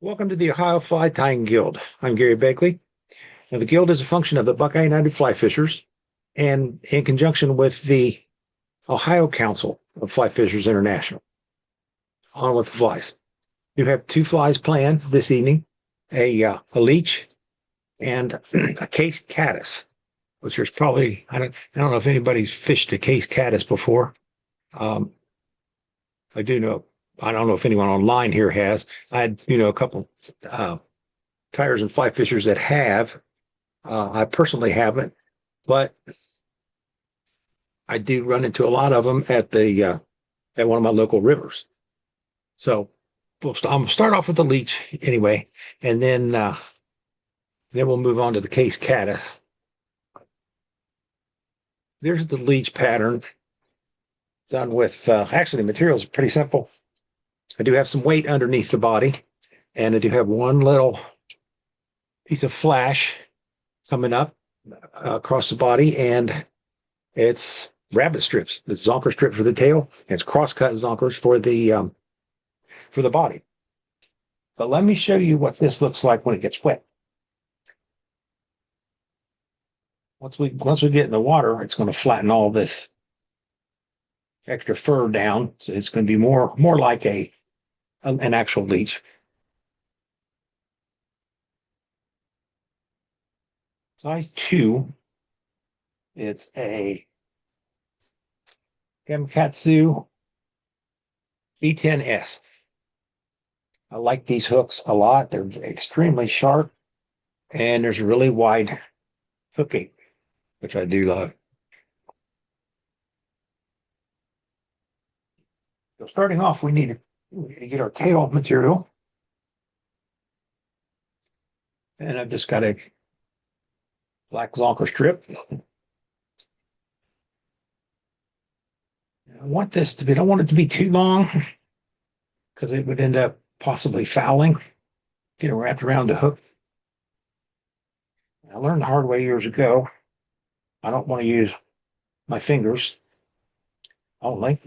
Welcome to the Ohio Fly Tying Guild. I'm Gary Begley. Now, the Guild is a function of the Buckeye United Fly Fishers and in conjunction with the Ohio Council of Fly Fishers International. On with the flies. You have two flies planned this evening, a leech and a cased caddis, which is probably, I don't know if anybody's fished a cased caddis before. Um, I do know, I don't know if anyone online here has. I had, a couple uh, tires and fly fishers that have. I personally haven't, but I do run into a lot of them at one of my local rivers. So I'm gonna start off with the leech anyway, and then we'll move on to the case caddis. There's the leech pattern done with actually the materials are pretty simple. I do have some weight underneath the body, and I do have one little piece of flash coming up across the body, and it's rabbit strips. It's zonker strip for the tail. It's crosscut zonkers for the body. But let me show you what this looks like when it gets wet. Once we get in the water, it's going to flatten all this extra fur down. So it's going to be more like an actual leech. Size 2. It's a Gamakatsu B10S. I like these hooks a lot. They're extremely sharp, and there's a really wide hooking, which I do love. So starting off, we need to get our tail material. And I've just got a black zonker strip. I don't want it to be too long because it would end up possibly fouling, getting wrapped around the hook. I learned the hard way years ago. I don't want to use my fingers only.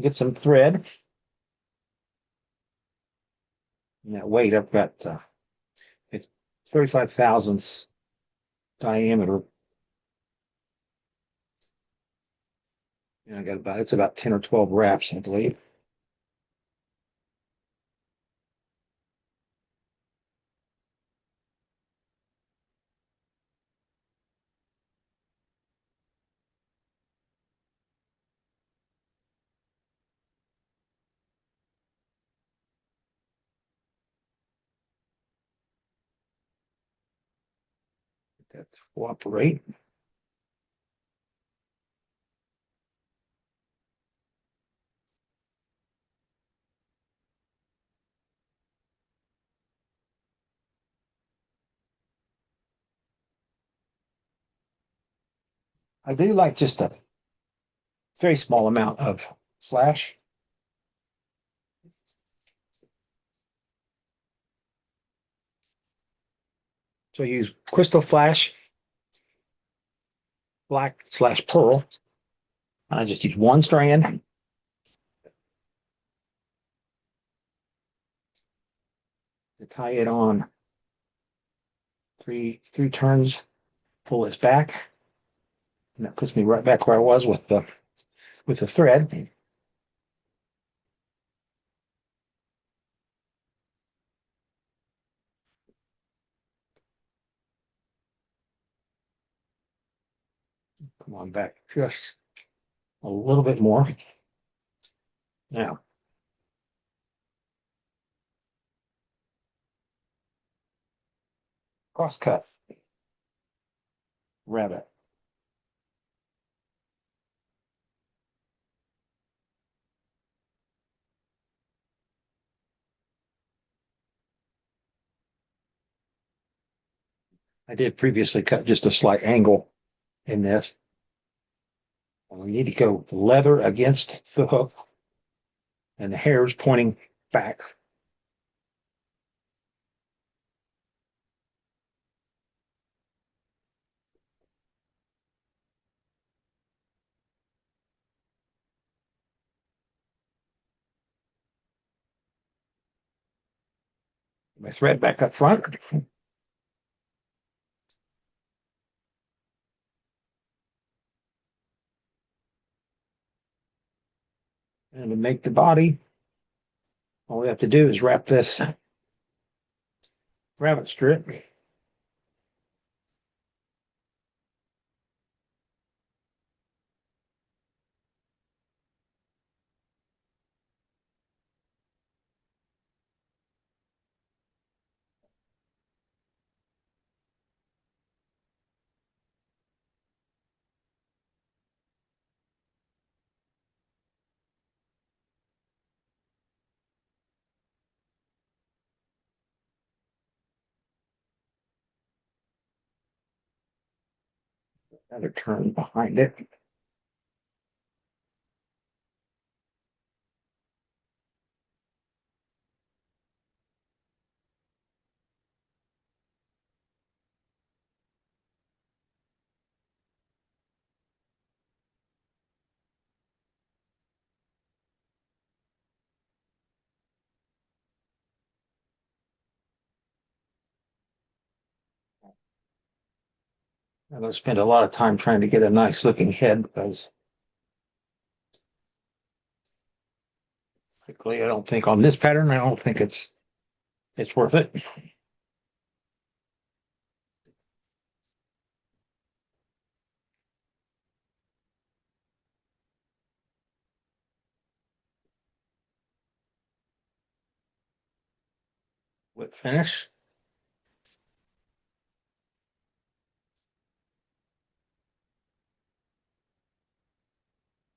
Get some thread. And that weight, I've got it's 35 thousandths diameter. And it's about 10 or 12 wraps, I believe. That cooperate. I do like just a very small amount of flash. So I use Krystal Flash, black/pearl. I just use one strand. To tie it on three turns, pull this back. And that puts me right back where I was with the thread. Come on back just a little bit more. Now, crosscut rabbit. I did previously cut just a slight angle in this. And we need to go leather against the hook, and the hair is pointing back. My thread back up front. And to make the body, all we have to do is wrap this rabbit strip. Another turn behind it. I'm going to spend a lot of time trying to get a nice looking head because particularly I don't think on this pattern, I don't think it's worth it. Whip finish.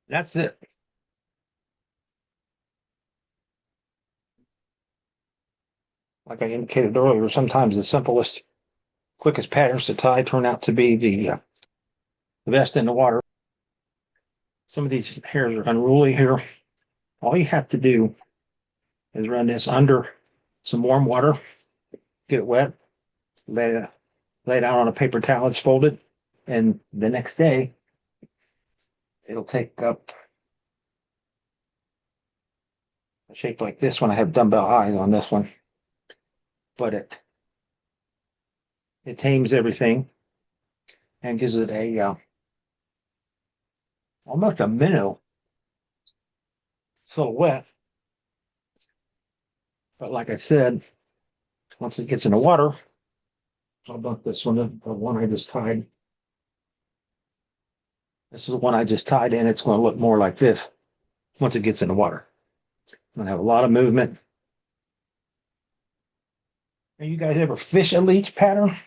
That's it. Like I indicated earlier, sometimes the simplest, quickest patterns to tie turn out to be the best in the water. Some of these hairs are unruly here. All you have to do is run this under some warm water, get it wet, lay it out on a paper towel that's folded, and the next day it'll take up a shape like this one. I have dumbbell eyes on this one, but it tames everything and gives it a almost a minnow silhouette. But like I said, once it gets in the water, I'll dump this one, the one I just tied. This is the one I just tied in. It's going to look more like this once it gets in the water. It's going to have a lot of movement. Have you guys ever fish a leech pattern?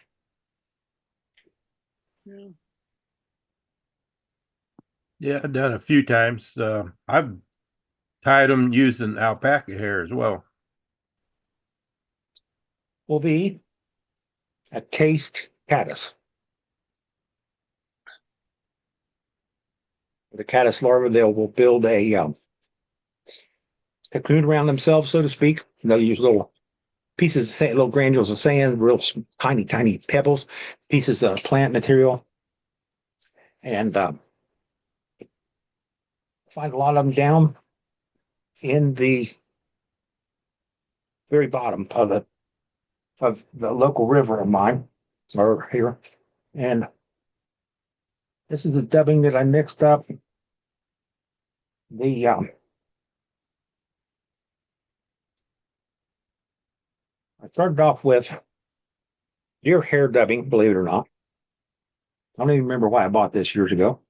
Yeah, I've done a few times. I've tied them using alpaca hair as well. Will be a cased caddis. The caddis larva, they will build a cocoon around themselves, so to speak. They'll use little pieces of sand, little granules of sand, real tiny, tiny pebbles, pieces of plant material, and find a lot of them down in the very bottom of the local river of mine, or here. And this is the dubbing that I mixed up. The I started off with deer hair dubbing, believe it or not. I don't even remember why I bought this years ago.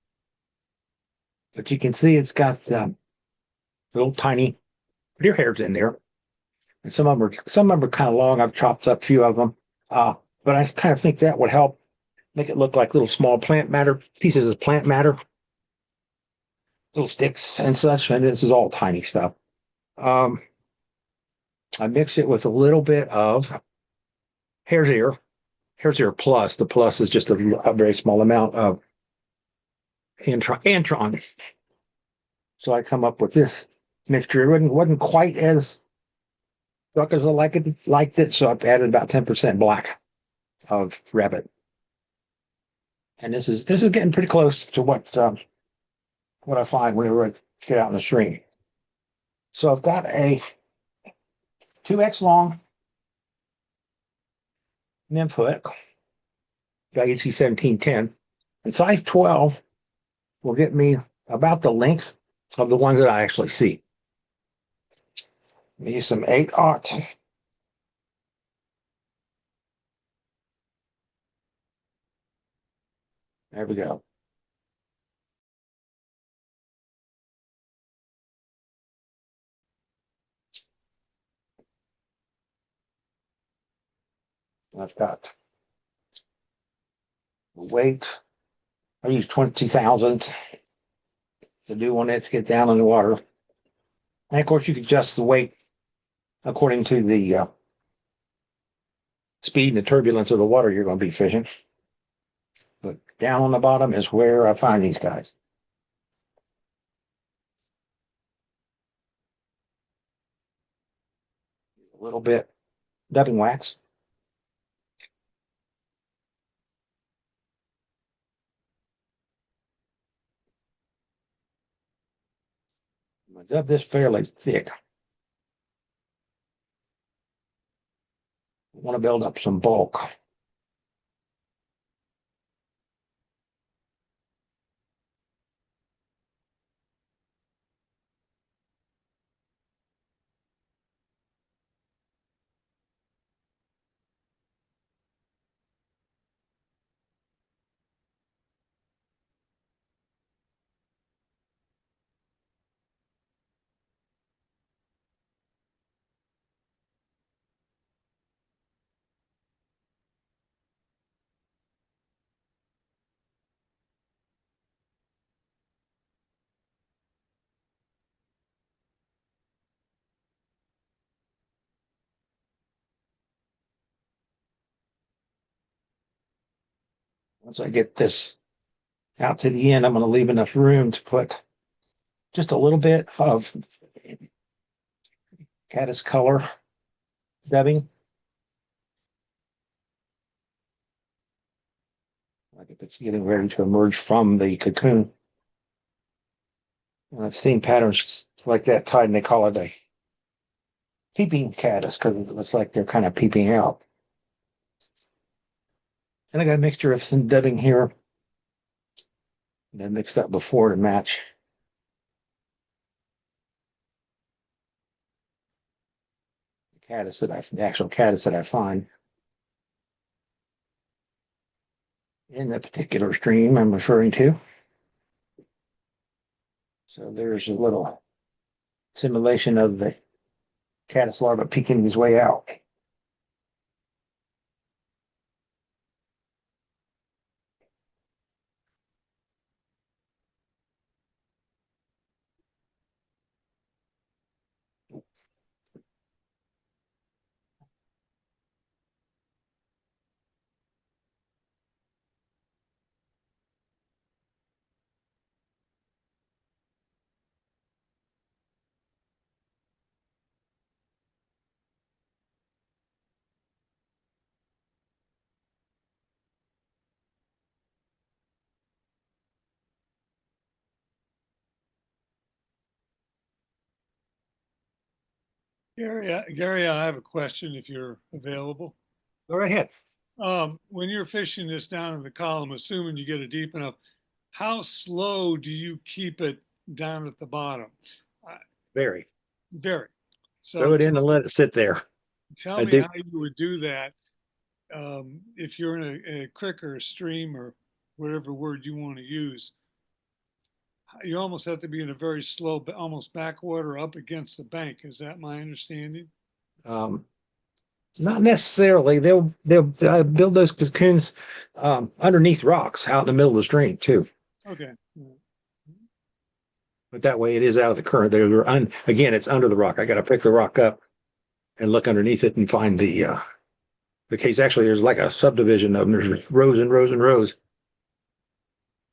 But you can see it's got little tiny deer hairs in there. And some of them are kind of long. I've chopped up a few of them. But I kind of think that would help make it look like little small plant matter, pieces of plant matter, little sticks and such. And this is all tiny stuff. I mix it with a little bit of hare's ear plus. The plus is just a very small amount of antron. So I come up with this mixture. It wasn't quite as dark as I liked it, so I've added about 10% black of rabbit. And this is getting pretty close to what I find whenever I get out in the stream. So I've got a 2x long nymph hook, got HC 1710, and size 12 will get me about the length of the ones that I actually see. Use some 8/aught. There we go. I've got weight. I use 20,000 to do one that gets down in the water. And of course, you can adjust the weight according to the speed and the turbulence of the water you're going to be fishing. But down on the bottom is where I find these guys. A little bit dubbing wax. I'm going to dub this fairly thick. I want to build up some bulk. Once I get this out to the end, I'm going to leave enough room to put just a little bit of Caddis color dubbing. Like if it's getting ready to emerge from the cocoon. And I've seen patterns like that tied, and they call it a peeping caddis because it looks like they're kind of peeping out. And I got a mixture of some dubbing here. And I mixed up before to match. The actual caddis that I find in the particular stream I'm referring to. So there's a little simulation of the caddis larva peeking his way out. Gary, I have a question if you're available. Go right ahead. When you're fishing this down in the column, assuming you get it deep enough, how slow do you keep it down at the bottom? Very. Very. So Throw it in and let it sit there. tell I me do. how you would do that if you're in a creek or a stream or whatever word you want to use. You almost have to be in a very slow, almost backwater up against the bank. Is that my understanding? Not necessarily. They'll build those cocoons underneath rocks out in the middle of the stream too. Okay. But that way it is out of the current. Again, it's under the rock. I got to pick the rock up and look underneath it and find the case. Actually, there's like a subdivision of them. There's rows and rows and rows.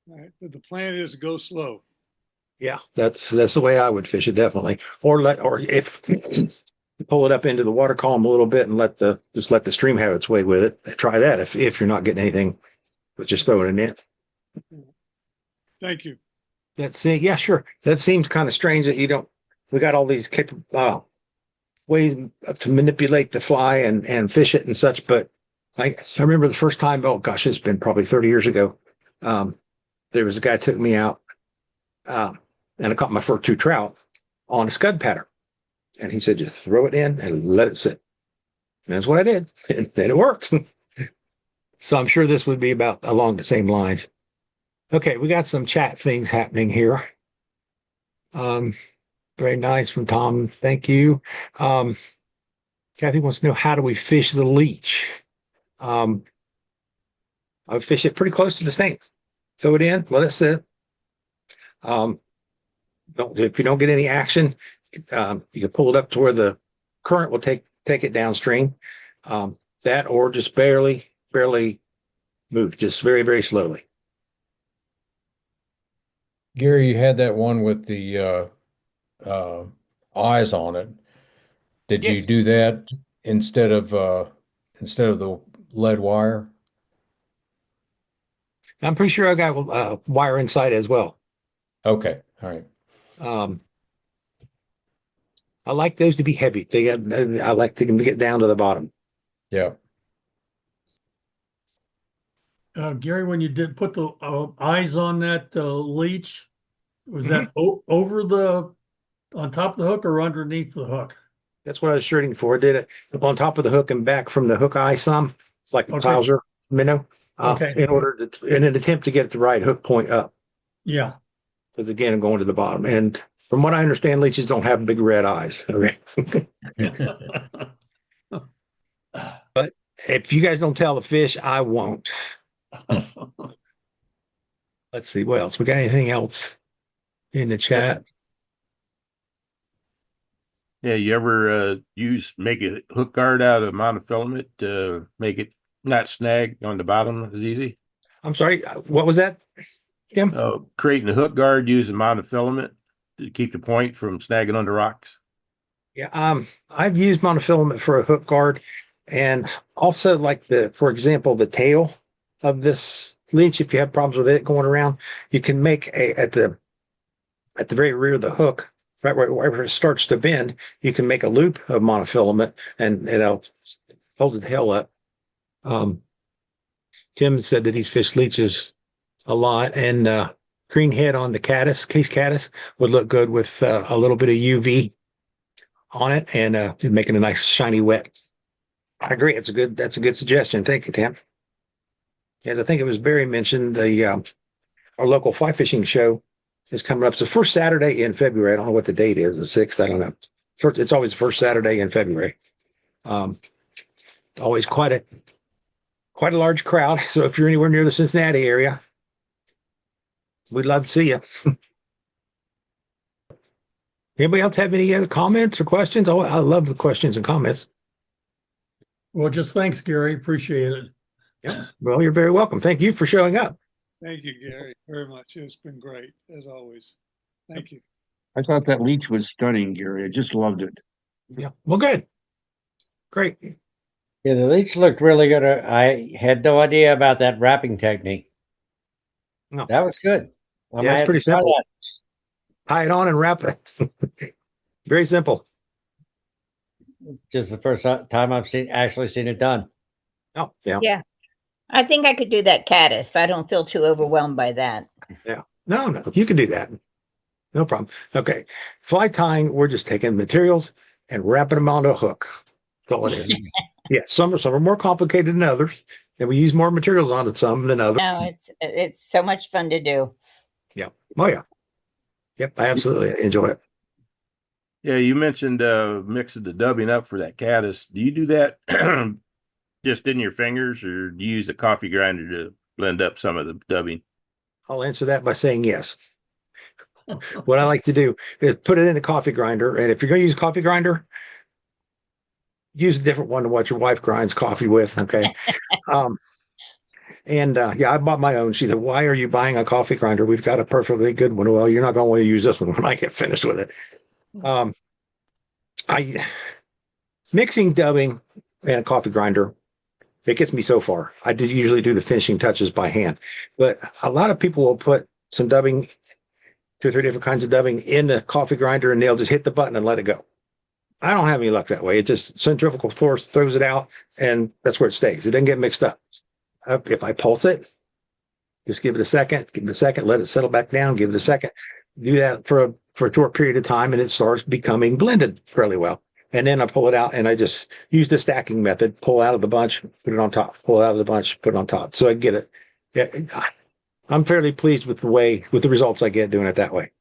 All right. But the plan is to go slow. Yeah, that's the way I would fish it, definitely. Or if pull it up into the water column a little bit and let the stream have its way with it. Try that if you're not getting anything, but just throw it in it. Thank you. That's it. Yeah, sure. That seems kind of strange that you don't. We got all these ways to manipulate the fly and fish it and such, but I remember the first time, oh gosh, it's been probably 30 years ago. There was a guy took me out, and I caught my first 2 trout on a scud pattern. And he said, just throw it in and let it sit. And that's what I did. And it worked. So I'm sure this would be about along the same lines. Okay, we got some chat things happening here. Very nice from Tom. Thank you. Kathy wants to know, how do we fish the leech? I would fish it pretty close to the snake. Throw it in, let it sit. If you don't get any action, you can pull it up to where the current will take it downstream. That, or just barely move, just very, very slowly. Gary, you had that one with the eyes on it. Did you Yes. do that instead of the lead wire? I'm pretty sure I got wire inside as well. Okay, all right. I like those to be heavy. I like them to get down to the bottom. Yeah. Gary, when you did put the eyes on that leech, was that on top of the hook or underneath the hook? That's what I was shooting for. I did it on top of the hook and back from the hook eye some, like a Okay. clouser minnow, Okay. in an attempt to get the right hook point up. Yeah. Because again, I'm going to the bottom. And from what I understand, leeches don't have big red eyes. Okay. But if you guys don't tell the fish, I won't. Let's see what else. We got anything else in the chat? Yeah, you ever make a hook guard out of monofilament to make it not snag on the bottom as easy? I'm sorry, what was that, Tim? Creating a hook guard using monofilament to keep the point from snagging on the rocks. Yeah, I've used monofilament for a hook guard, and also like for example, the tail of this leech. If you have problems with it going around, you can make at the very rear of the hook, right where it starts to bend, you can make a loop of monofilament, and it'll hold the tail up. Tim said that he's fished leeches a lot, and green head on the caddis, case caddis, would look good with a little bit of UV on it, and making a nice shiny wet. I agree. That's a good suggestion. Thank you, Tim. As I think it was Barry mentioned, our local fly fishing show is coming up. It's the first Saturday in February. I don't know what the date is, the 6th. I don't know. It's always the first Saturday in February. Always quite a large crowd. So if you're anywhere near the Cincinnati area, we'd love to see you. Anybody else have any other comments or questions? Oh, I love the questions and comments. Well, just thanks, Gary. Appreciate it. Yeah. Well, you're very welcome. Thank you for showing up. Thank you, Gary, very much. It's been great, as always. Thank you. I thought that leech was stunning, Gary. I just loved it. Yeah. Well, good. Great. Yeah, the leech looked really good. I had no idea about that wrapping technique. No. That was good. I Yeah, might it's have pretty to try simple. that. Tie it on and wrap it. Very simple. Just the first time I've actually seen it done. Oh, yeah. Yeah. I think I could do that caddis. I don't feel too overwhelmed by that. Yeah. No, you can do that. No problem. Okay. Fly tying, we're just taking materials and wrapping them onto a hook. That's all it is. Yeah. Some are more complicated than others, and we use more materials on it some than others. No, it's so much fun to do. Yeah. Oh, yeah. Yep. I absolutely enjoy it. Yeah, you mentioned mixing the dubbing up for that caddis. Do you do that just in your fingers, or do you use a coffee grinder to blend up some of the dubbing? I'll answer that by saying yes. What I like to do is put it in a coffee grinder. And if you're going to use a coffee grinder, use a different one than what your wife grinds coffee with. Okay. Yeah, I bought my own. She said, "Why are you buying a coffee grinder? We've got a perfectly good one." Well, you're not going to want to use this one when I get finished with it. Mixing dubbing and a coffee grinder, it gets me so far. I usually do the finishing touches by hand, but a lot of people will put some dubbing, 2 or 3 different kinds of dubbing in the coffee grinder, and they'll just hit the button and let it go. I don't have any luck that way. It just centrifugal force throws it out, and that's where it stays. It doesn't get mixed up. If I pulse it, just give it a second, let it settle back down, give it a second. Do that for a short period of time, and it starts becoming blended fairly well. And then I pull it out, and I just use the stacking method: pull out of the bunch, put it on top; pull out of the bunch, put it on top. So I get it. Yeah, I'm fairly pleased with the results I get doing it that way.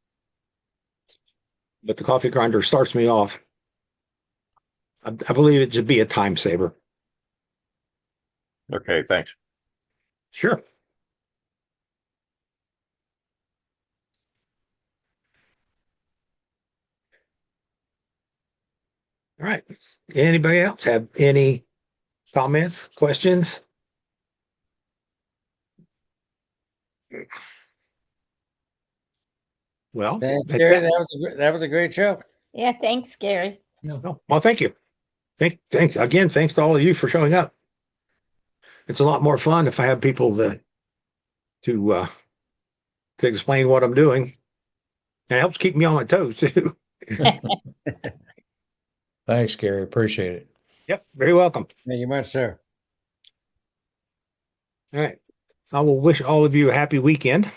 But the coffee grinder starts me off. I believe it should be a time saver. Okay, thanks. Sure. All right. Anybody else have any comments, questions? Well, Thanks, at Gary. that- That was a great show. Yeah, thanks, Gary. no, well, thank you. Thanks again. Thanks to all of you for showing up. It's a lot more fun if I have people to explain what I'm doing. And it helps keep me on my toes too. Thanks, Gary. Appreciate it. Yep, very welcome. Thank you much, sir. All right. I will wish all of you a happy weekend.